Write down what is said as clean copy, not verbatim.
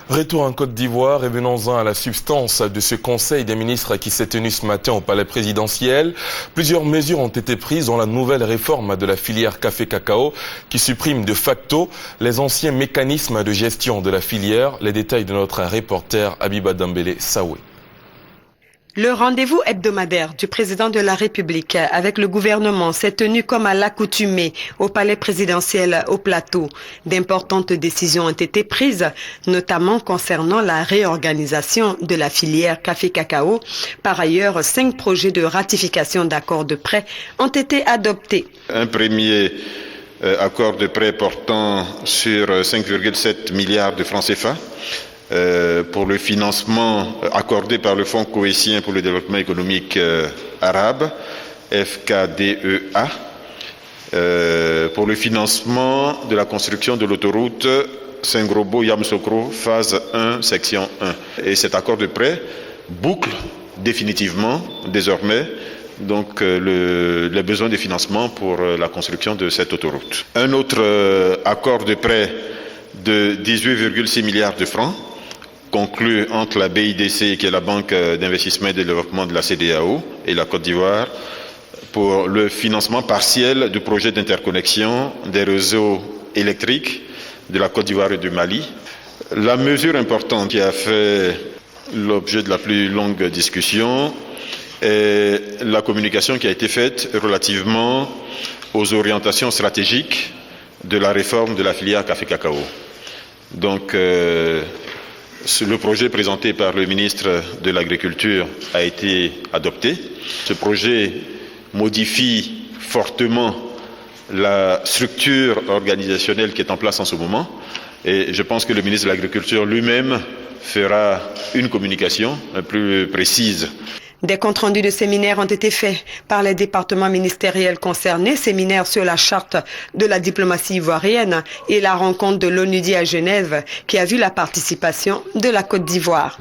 Retour en Côte d'Ivoire et venons-en à la substance de ce conseil des ministres qui s'est tenu ce matin au palais présidentiel. Plusieurs mesures ont été prises dans la nouvelle réforme de la filière café-cacao qui supprime de facto les anciens mécanismes de gestion de la filière. Les détails de notre reporter Abiba Dambélé Saoué. Le rendez-vous hebdomadaire du président de la République avec le gouvernement s'est tenu comme à l'accoutumée au palais présidentiel au Plateau. D'importantes décisions ont été prises, notamment concernant la réorganisation de la filière café-cacao. Par ailleurs, 5 projets de ratification d'accords de prêt ont été adoptés. Un premier accord de prêt portant sur 5,7 milliards de francs CFA. Pour le financement accordé par le Fonds cohésien pour le développement économique arabe, FKDEA, pour le financement de la construction de l'autoroute Saint-Grobo-Yamoussoukro, phase 1, section 1. Et cet accord de prêt boucle définitivement, désormais, donc les besoins de financement pour la construction de cette autoroute. Un autre accord de prêt de 18,6 milliards de francs, conclu entre la BIDC, qui est la Banque d'investissement et de développement de la CEDEAO, et la Côte d'Ivoire, pour le financement partiel du projet d'interconnexion des réseaux électriques de la Côte d'Ivoire et du Mali. La mesure importante qui a fait l'objet de la plus longue discussion est la communication qui a été faite relativement aux orientations stratégiques de la réforme de la filière café-cacao. Donc, le projet présenté par le ministre de l'Agriculture a été adopté. Ce projet modifie fortement la structure organisationnelle qui est en place en ce moment. Et je pense que le ministre de l'Agriculture lui-même fera une communication plus précise. Des comptes rendus de séminaires ont été faits par les départements ministériels concernés, séminaires sur la charte de la diplomatie ivoirienne et la rencontre de l'ONUDI à Genève qui a vu la participation de la Côte d'Ivoire.